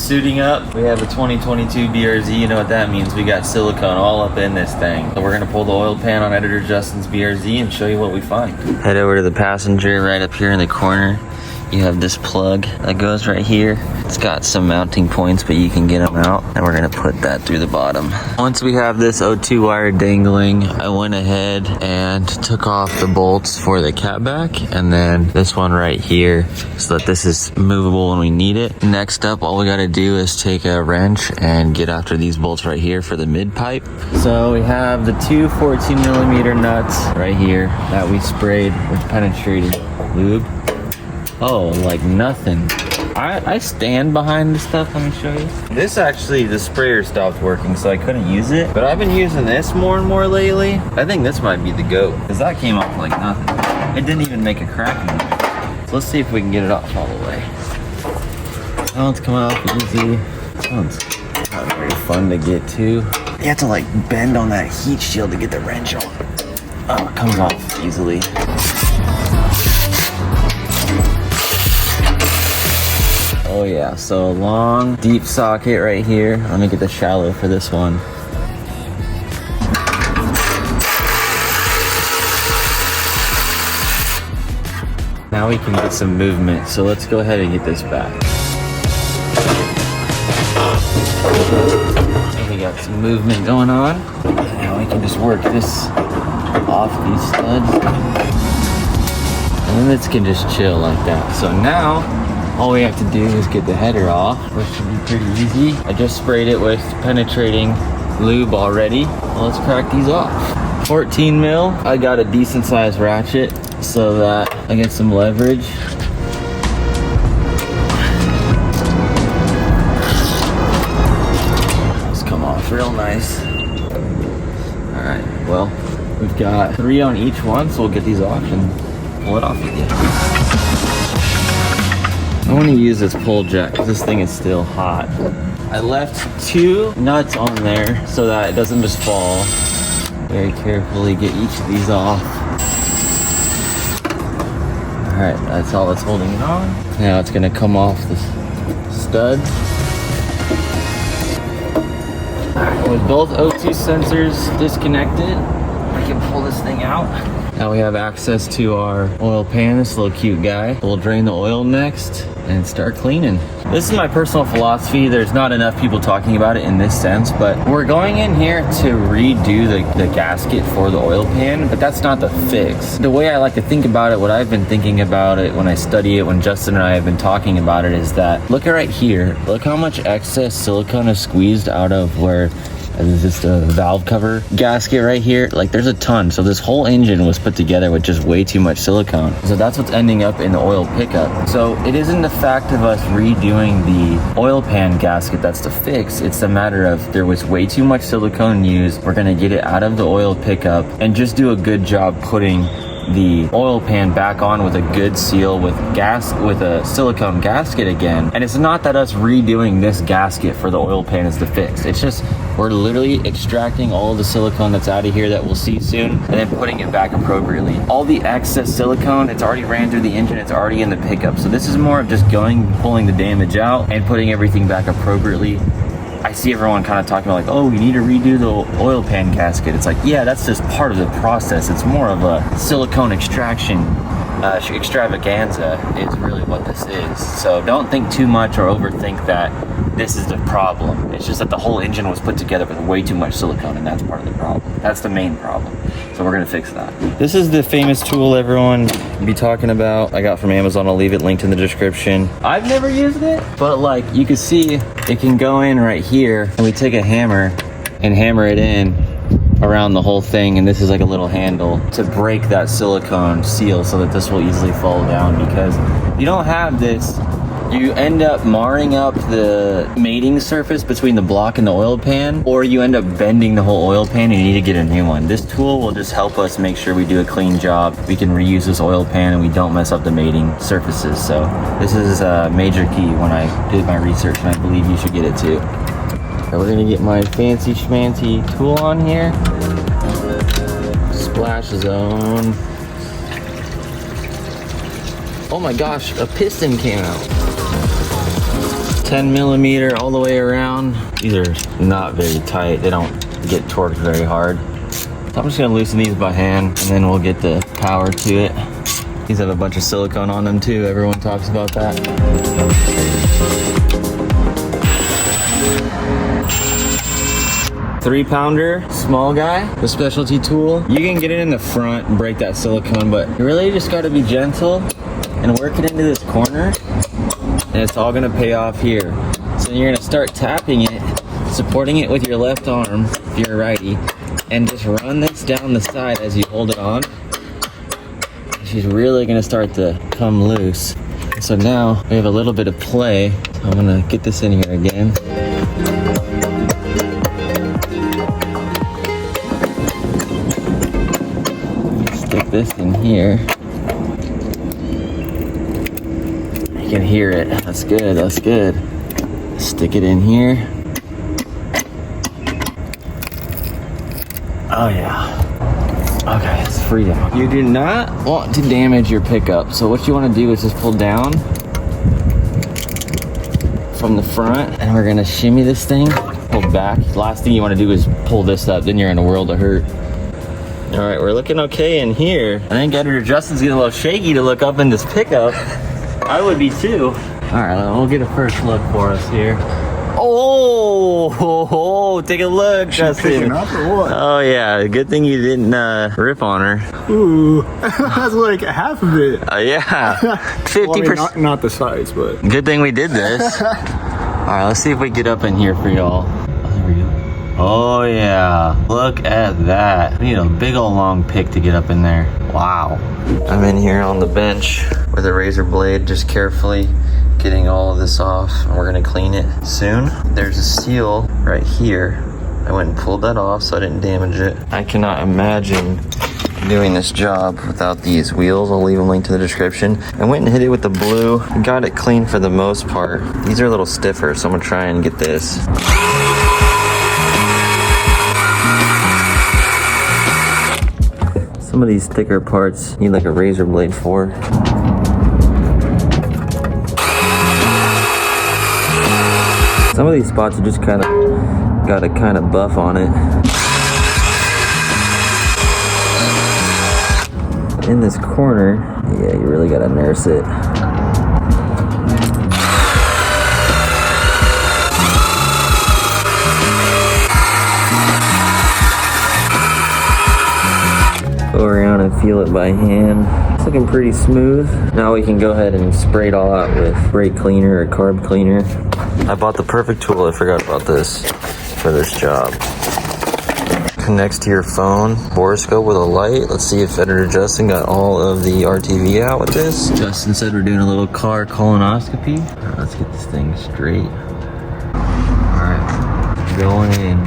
suiting up. We have a 2022 BRZ. You know what that means. We got silicone all up in this thing. So we're gonna pull the oil pan on Editor Justin's BRZ and show you what we find. Head over to the passenger right up here in the corner. You have this plug that goes right here. It's got some mounting points, but you can get them out. And we're gonna put that through the bottom. Once we have this O2 wire dangling, I went ahead and took off the bolts for the catback, and then this one right here, so that this is movable when we need it. Next up, all we gotta do is take a wrench and get after these bolts right here for the mid pipe. So we have the two 14mm nuts right here that we sprayed with penetrating lube. Oh, like nothing. I stand behind this stuff. Let me show you. This actually, the sprayer stopped working, so I couldn't use it. But I've been using this more and more lately. I think this might be the GOAT, because that came off like nothing. It didn't even make a crack in there. So let's see if we can get it off all the way. Oh, it's coming off easy. This one's not very fun to get to. You have to like bend on that heat shield to get the wrench on. Oh, it comes off easily. Oh yeah, so a long, deep socket right here. Let me get the shallow for this one. Now we can get some movement, so let's go ahead and get this back. And we got some movement going on. Now we can just work this off these studs. And then this can just chill like that. So now, all we have to do is get the header off, which should be pretty easy. I just sprayed it with penetrating lube already. Well, let's crack these off. 14 mil. I got a decent sized ratchet so that I get some leverage. Let's come off real nice. All right, well, we've got 3 on each one, so we'll get these off and pull it off with you. I want to use this pull jack because this thing is still hot. I left 2 nuts on there so that it doesn't just fall. Very carefully get each of these off. Alright, that's all that's holding it on. Now it's going to come off the studs. Alright, with both O2 sensors disconnected, I can pull this thing out. Now we have access to our oil pan, this little cute guy. We'll drain the oil next and start cleaning. This is my personal philosophy. There's not enough people talking about it in this sense, but we're going in here to redo the gasket for the oil pan, but that's not the fix. The way I like to think about it, what I've been thinking about it when I study it, when Justin and I have been talking about it, is that look at right here. Look how much excess silicone is squeezed out of where this is the valve cover gasket right here. Like there's a ton. So this whole engine was put together with just way too much silicone. So that's what's ending up in the oil pickup. So it isn't the fact of us redoing the oil pan gasket that's the fix. It's a matter of there was way too much silicone used. We're gonna get it out of the oil pickup and just do a good job putting the oil pan back on with a good seal with a silicone gasket again. And it's not that us redoing this gasket for the oil pan is the fix. It's just we're literally extracting all of the silicone that's out of here that we'll see soon and then putting it back appropriately. All the excess silicone, it's already ran through the engine, it's already in the pickup. So this is more of just pulling the damage out and putting everything back appropriately. I see everyone kind of talking about like, oh, we need to redo the oil pan gasket. It's like, yeah, that's just part of the process. It's more of a silicone extraction extravaganza is really what this is. So don't think too much or overthink that this is the problem. It's just that the whole engine was put together with way too much silicone, and that's part of the problem. That's the main problem. So we're gonna fix that. This is the famous tool everyone be talking about. I got from Amazon. I'll leave it linked in the description. I've never used it, but like you can see, it can go in right here, and we take a hammer and hammer it in around the whole thing, and this is like a little handle to break that silicone seal so that this will easily fall down, because you don't have this, you end up marring up the mating surface between the block and the oil pan, or you end up bending the whole oil pan and you need to get a new one. This tool will just help us make sure we do a clean job. We can reuse this oil pan and we don't mess up the mating surfaces. So this is a major key when I did my research, and I believe you should get it too. So we're gonna get my fancy schmancy tool on here. Splash zone. Oh my gosh, a piston came out. 10 millimeter all the way around. These are not very tight. They don't get torqued very hard. So I'm just gonna loosen these by hand and then we'll get the power to it. These have a bunch of silicone on them too. Everyone talks about that. 3-pounder, small guy, the specialty tool. You can get it in the front and break that silicone, but you really just gotta be gentle and work it into this corner, and it's all gonna pay off here. So you're gonna start tapping it, supporting it with your left arm, if you're a righty, and just run this down the side as you hold it on. She's really gonna start to come loose. So now we have a little bit of play. I'm gonna get this in here again. Stick this in here. You can hear it. That's good, that's good. Stick it in here. Oh yeah. Okay, it's freedom. You do not want to damage your pickup. So what you want to do is just pull down from the front, and we're gonna shimmy this thing, pull back. Last thing you want to do is pull this up, then you're in a world of hurt. All right, we're looking okay in here. I think Editor Justin's getting a little shaky to look up in this pickup. I would be too. All right, we'll get a first look for us here. Oh, take a look, Justin. Up or what? Oh yeah, good thing you didn't rip on her. Ooh, that's like half of it. Yeah, 50%. Well, I mean, not the size, but. Good thing we did this. All right, let's see if we get up in here for y'all. Oh, there we go. Oh yeah, look at that. We need a big old long pick to get up in there. Wow. I'm in here on the bench with a razor blade, just carefully getting all of this off, and we're gonna clean it soon. There's a seal right here. I went and pulled that off so I didn't damage it. I cannot imagine doing this job without these wheels. I'll leave a link to the description. I went and hit it with the blue, got it clean for the most part. These are a little stiffer, so I'm gonna try and get this. Some of these thicker parts need like a razor blade for. Some of these spots are just kind of got a kind of buff on it. In this corner, yeah, you really gotta nurse it. Go around and feel it by hand. It's looking pretty smooth. Now we can go ahead and spray it all out with brake cleaner or carb cleaner. I bought the perfect tool, I forgot about this, for this job. Connects to your phone, borescope with a light. Let's see if Editor Justin got all of the RTV out with this. Justin said we're doing a little car colonoscopy. All right, let's get this thing straight. All right, going in.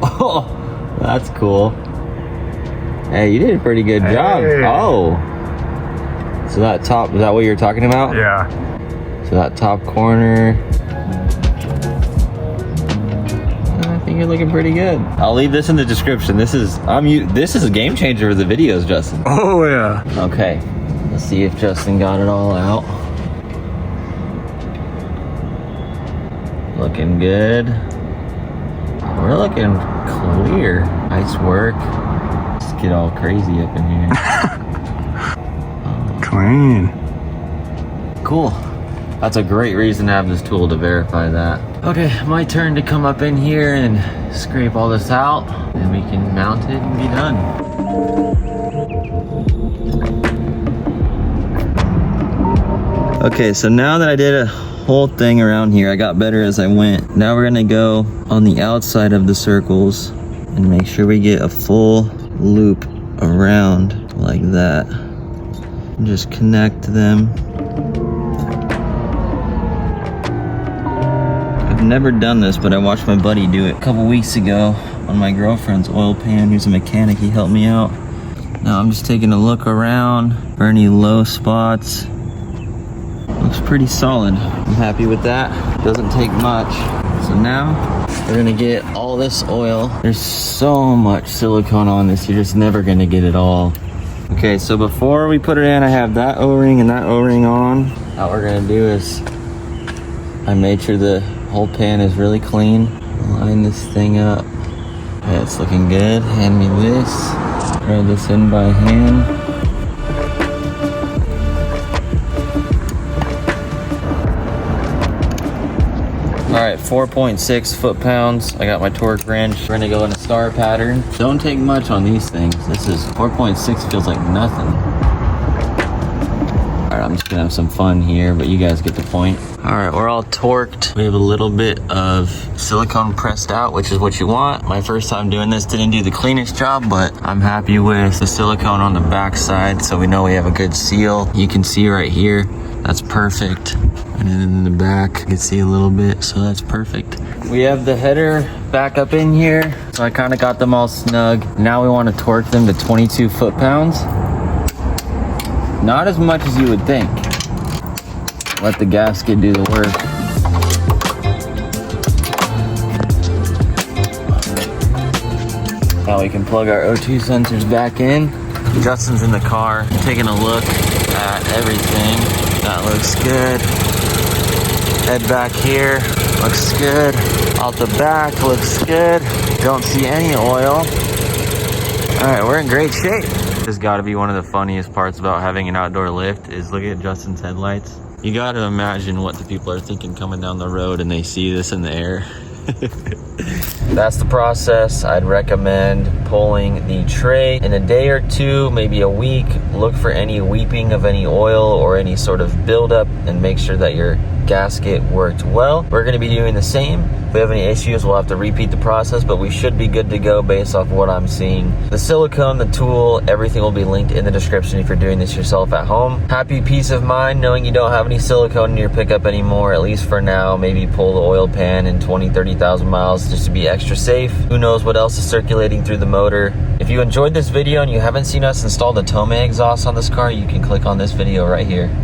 Oh, that's cool. Hey, you did a pretty good job. Oh. So that top, is that what you're talking about? Yeah. So that top corner, I think you're looking pretty good. I'll leave this in the description. This is a game changer for the videos, Justin. Oh yeah. Okay, let's see if Justin got it all out. Looking good. We're looking clear. Nice work. Let's get all crazy up in here. Clean. Cool. That's a great reason to have this tool to verify that. Okay, my turn to come up in here and scrape all this out, and we can mount it and be done. Okay, so now that I did a whole thing around here, I got better as I went. Now we're gonna go on the outside of the circles and make sure we get a full loop around like that. And just connect them. I've never done this, but I watched my buddy do it a couple weeks ago on my girlfriend's oil pan. He's a mechanic, he helped me out. Now I'm just taking a look around for any low spots. Looks pretty solid. I'm happy with that. Doesn't take much. So now we're gonna get all this oil. There's so much silicone on this, you're just never gonna get it all. Okay, so before we put it in, I have that O-ring and that O-ring on. Now what we're gonna do is, I made sure the whole pan is really clean. Line this thing up. Okay, it's looking good. Hand me this. Thread this in by hand. All right, 4.6 foot-pounds. I got my torque wrench. We're gonna go in a star pattern. Don't take much on these things. This is 4.6, feels like nothing. All right, I'm just gonna have some fun here, but you guys get the point. All right, we're all torqued. We have a little bit of silicone pressed out, which is what you want. My first time doing this, didn't do the cleanest job, but I'm happy with the silicone on the back side, so we know we have a good seal. You can see right here, that's perfect. And then in the back, you can see a little bit, so that's perfect. We have the header back up in here, so I kind of got them all snug. Now we want to torque them to 22 foot-pounds. Not as much as you would think. Let the gasket do the work. Now we can plug our O2 sensors back in. Justin's in the car, taking a look at everything. That looks good. Head back here, looks good. Out the back, looks good. Don't see any oil. All right, we're in great shape. This has got to be one of the funniest parts about having an outdoor lift is look at Justin's headlights. You got to imagine what the people are thinking coming down the road and they see this in the air. That's the process. I'd recommend pulling the tray in a day or two, maybe a week. Look for any weeping of any oil or any sort of buildup and make sure that your gasket worked well. We're going to be doing the same. If we have any issues, we'll have to repeat the process, but we should be good to go based off what I'm seeing. The silicone, the tool, everything will be linked in the description if you're doing this yourself at home. Happy peace of mind knowing you don't have any silicone in your pickup anymore, at least for now. Maybe pull the oil pan in 20-30,000 miles just to be extra safe. Who knows what else is circulating through the motor. If you enjoyed this video and you haven't seen us install the Tomei exhaust on this car, you can click on this video right here.